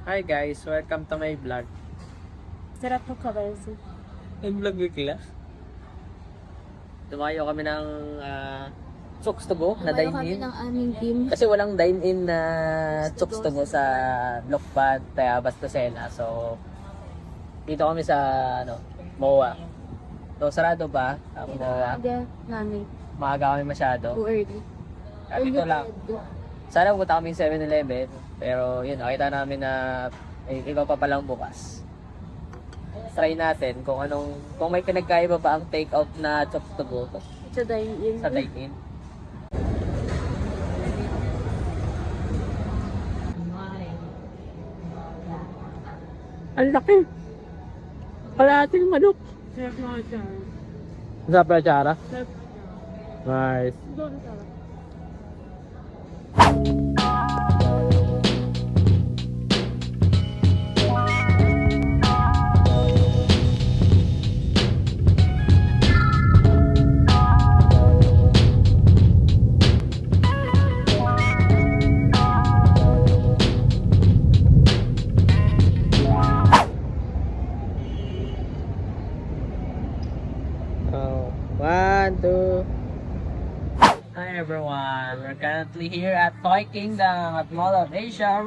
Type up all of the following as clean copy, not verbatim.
Hi guys, welcome to my vlog. Sarap ng kabalsi. Vlog bigla. Tumayo kami ng Chokes to go na Tumayo kami dine-in. ng aming team. Kasi walang dine-in na Chokes to go sa Lokban, Tayabas, Tosela. So, dito kami sa MOA. So, sarado pa ang MOA. Aga namin. Maaga kami masyado. Too early. At ito lang. Sana punta kami 7-Eleven. Pero yun, nakita namin na iba pa palang bukas. Try natin kung may pinagkaiba pa ang take-out na Chokes to go Sa dine-in. sa dine-in. Ang laki. Kalating manok. Sarap mga siya. Sa Prachara? Sarap. Nice. Doon sarap. Oh, 1, 2. Hi everyone, we're currently here at Toy Kingdom at Mall of Asia.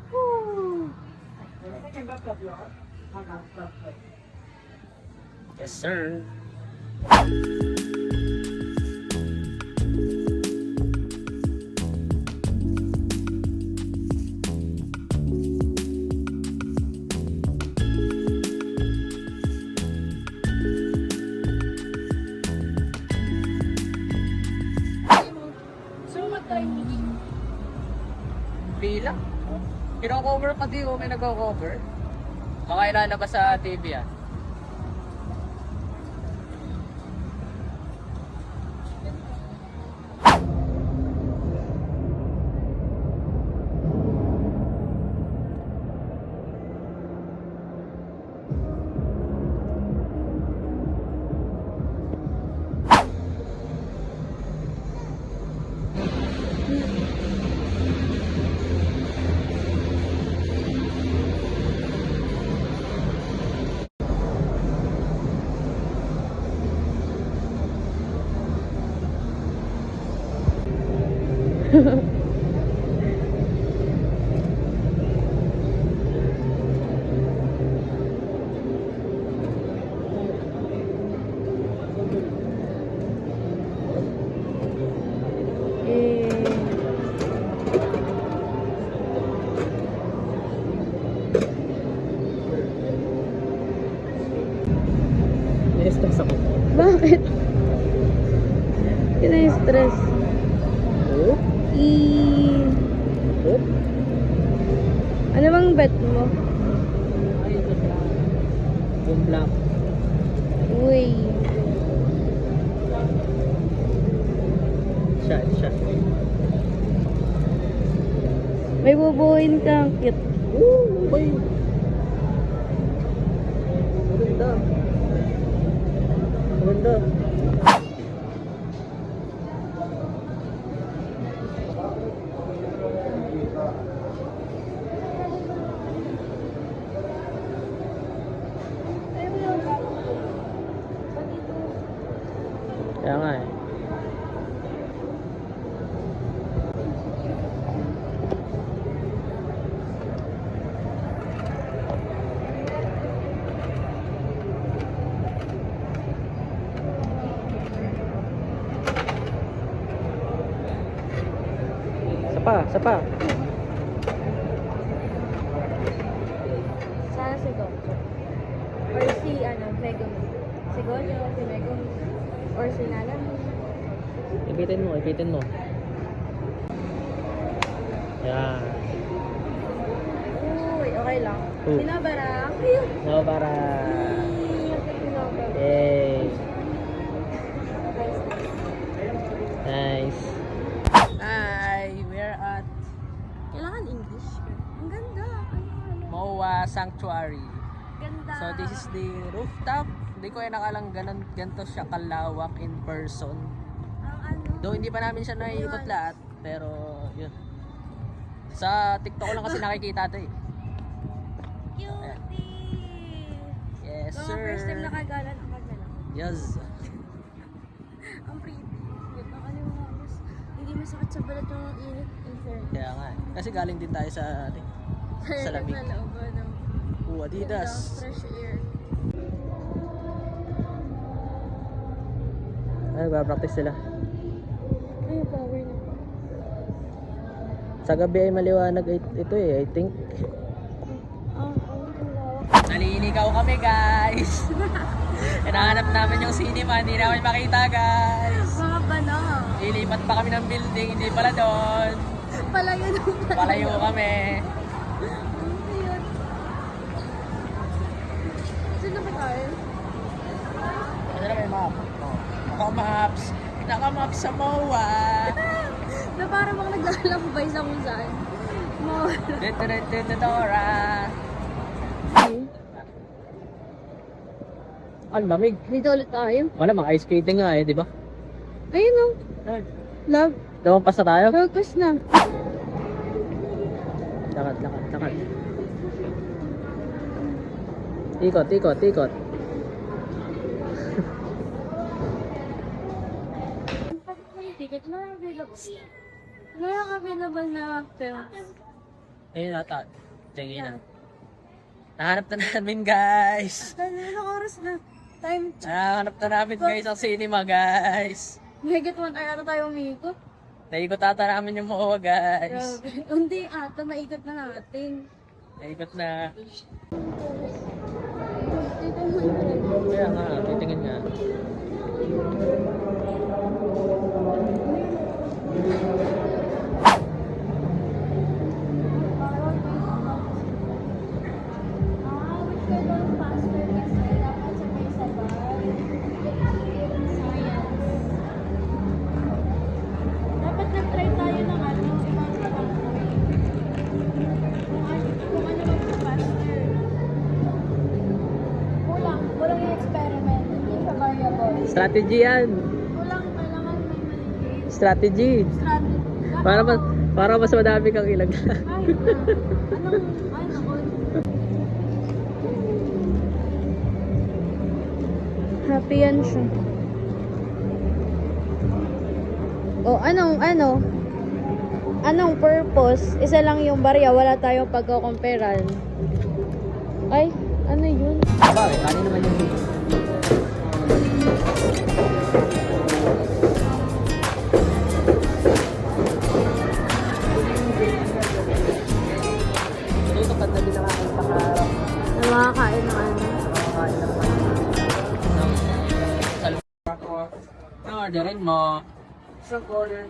Woo! Yes sir. Bilang? Kino-cover pati o may nagko-cover? Baka ilalabas sa TV yan. Stress ako. Bakit? Kina-stress. Oh? Oh? Ano bang bet mo? Ay, ito siya. Yung black. Uy. Siya. May bubuhin kang cute. Oo, okay. Maganda. Maganda. Kaya nga eh. Sapa. Sana si Gojo. Or si, Megumi. Si Gojo, si Megumi. Or si Nanami. Ipitin mo. Yan. Uy, okay lang. Oh. Sinabara. No, para... Yay. Nice. Hi, we're at Kailangan English. Ang ganda. MOA Sanctuary. Ganda. So this is the rooftop. Hindi ko nakalang ganito siya kalawak in person. Ang Though hindi pa namin siya naiikot lahat, pero yun. Sa TikTok ko lang kasi nakikita ito eh. Cutie! Yes, Mga sir. first time nakagala ng kagala. Yes. Ang pretty. Wait, nakalimutan. Hindi masakit sa balat yung init. In fairness. Kaya nga eh. Kasi galing din tayo sa sa lamig. Sa loob, ano. Adidas. Fresh air. Ay, nagpa-practice sila. Ay, power na. Sa gabi ay maliwanag ito eh, I think. Naliligaw kami, guys. Hinahanap namin yung cinema, hindi namin makita, guys. Mga bana. Lilipat pa kami ng building, hindi pala doon. Palayo na pala. Palayo kami. Sino ba tayo? Ano na may map? Naka-maps. Naka-maps sa MOA. Na parang bang naglalakbay sa kung saan. Dito, Dora. Ang lamig. Dito ulit tayo. Wala, mga ice skating nga eh, di ba? Ayun o. Love. Damampas na tayo? Focus na. Lakad. Ikot. Ticket na available. Ngayon available na film. Ayun ata. Tingin na. Nahanap na namin, guys. Ilang oras na? Time check. Nahanap na namin, guys, ang cinema, guys. Higit 1 hour ata tayo umikot. Naikot ata namin yung MOA, guys. Grabe. Hindi ata, naikot na natin. Naikot na. Dito mo. Kaya nga, titingin nga. Dapat nag-try tayo ng ano, ibang pathway. Kung ano mag-faster. Kulang yung experiment. Hindi siya variable. Strategy yan. Kulang, kailangan may mali. Strategy. Strategy. Para mas madami kang ilag. Ay, naku. Happy yan siya. O, anong purpose? Isa lang yung barya, wala tayong pagkakomperan. Ay, ano yun? Bakit? Ano naman yung video? Ito kanta din ang aking pangarap. Na makakain ng ano? Nakakain ng orderin mo. Order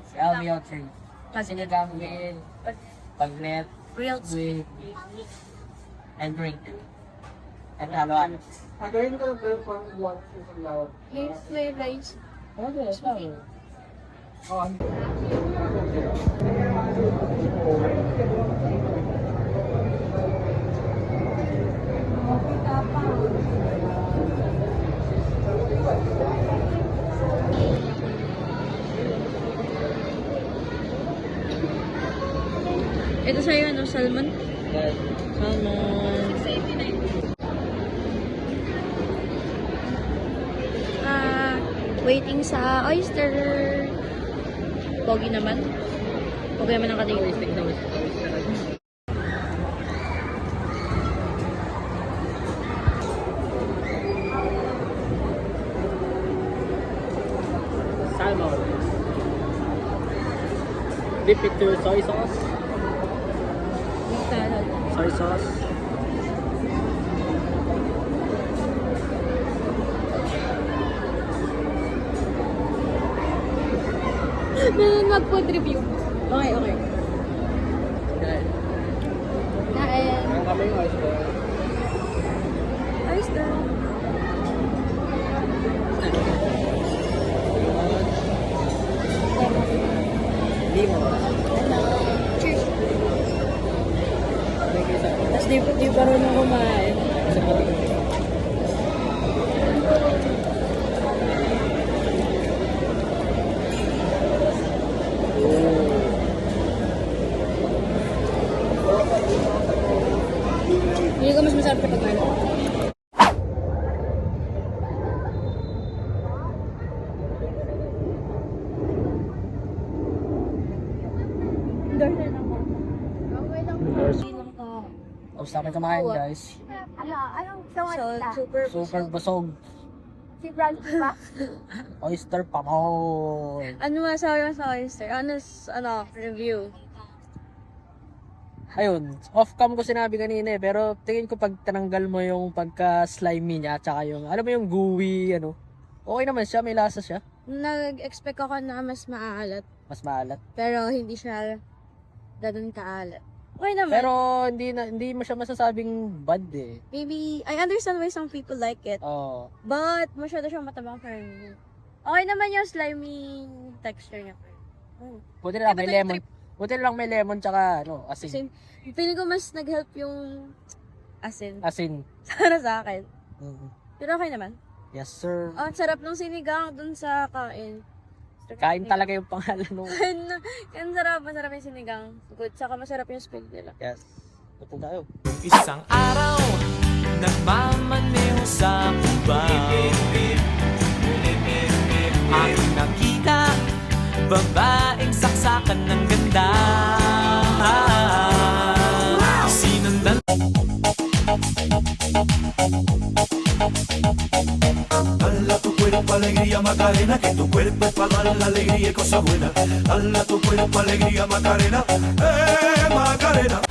si LBO 3. Kasi nagagawin pagnet, Grilled with and drink. And haluan. Yes, may rice. Okay, sorry. Ito sa'yo, ano, salmon? Salmon. Waiting sa oyster. Pogi naman. Pogi naman ang kadate. Salmon. Dip it to soy sauce. Soy sauce. Mag-food review. Okay. Kain. Kain. Ang kami yung oyster. Oyster. Limon. Cheers. Tapos di pa rin ako kumain. hirap kapag wala. Endorser lang po. Okay lang po. Lang po. Tapos namin kumain guys. Anong super Super busog. Si Brad pa. Oyster pamon. Ano masabi mo sa oyster? Review. Ayun, off-cam ko sinabi kanina eh, pero tingin ko pag tinanggal mo yung pagka-slimy niya, tsaka yung, alam mo yung gooey, okay naman siya, may lasa siya. Nag-expect ako na mas maalat. Mas maalat. Pero hindi siya ganun kaalat. Okay naman. Pero hindi mo siya masasabing bad eh. Maybe, I understand why some people like it. Oo. But, masyado siyang matabang for me. Okay naman yung slimy texture niya. Buti na lang may Pero lemon. Buti na lang may lemon tsaka asin. Asin. Feeling ko mas nag-help yung asin. Asin. Para sa akin. Mhm. Pero okay naman. Yes sir. Ang sarap ng sinigang dun sa kain. Kain talaga yung pangalan nung. Kain sarap. Masarap yung sinigang. Good. Saka masarap yung spell nila. Yes. Ito tayo. Isang araw, nagmamaneho sa kuba. Aking nakita, babaeng saksakan ng ganda. Sinundan Dala tu cuerpo alegría Macarena, que tu cuerpo es para dar la alegría y cosas buenas. Dala tu cuerpo alegría Macarena, Macarena.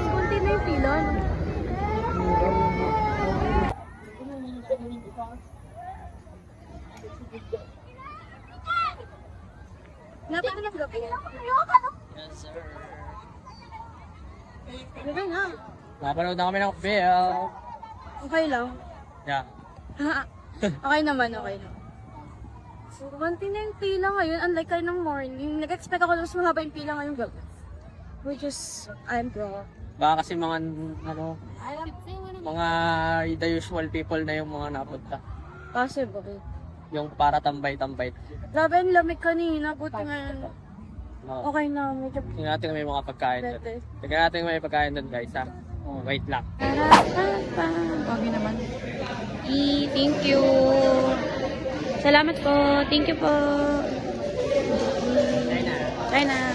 Kunti na yung pila, no? Lapit na gabi. Yes sir. Gabi na. Napanood na kami ng film. Okay lang. Yeah. Okay naman, okay lang. Kunti na yung pila ngayon, unlike kayo ng morning. Nag-expect ako na mas mahaba yung pila ngayong gabi. Which is, I'm pro. Baka kasi mga the usual people na yung mga napunta. Possible. Yung para tambay-tambay. Grabe, ang lamig kanina. Buti ngayon. No. Okay na, medyo Tingnan natin kung may mga pagkain doon. better. Tingnan natin kung may pagkain doon guys ha. Oh, wait lang. Okay naman. Thank you. Salamat po. Thank you po. China.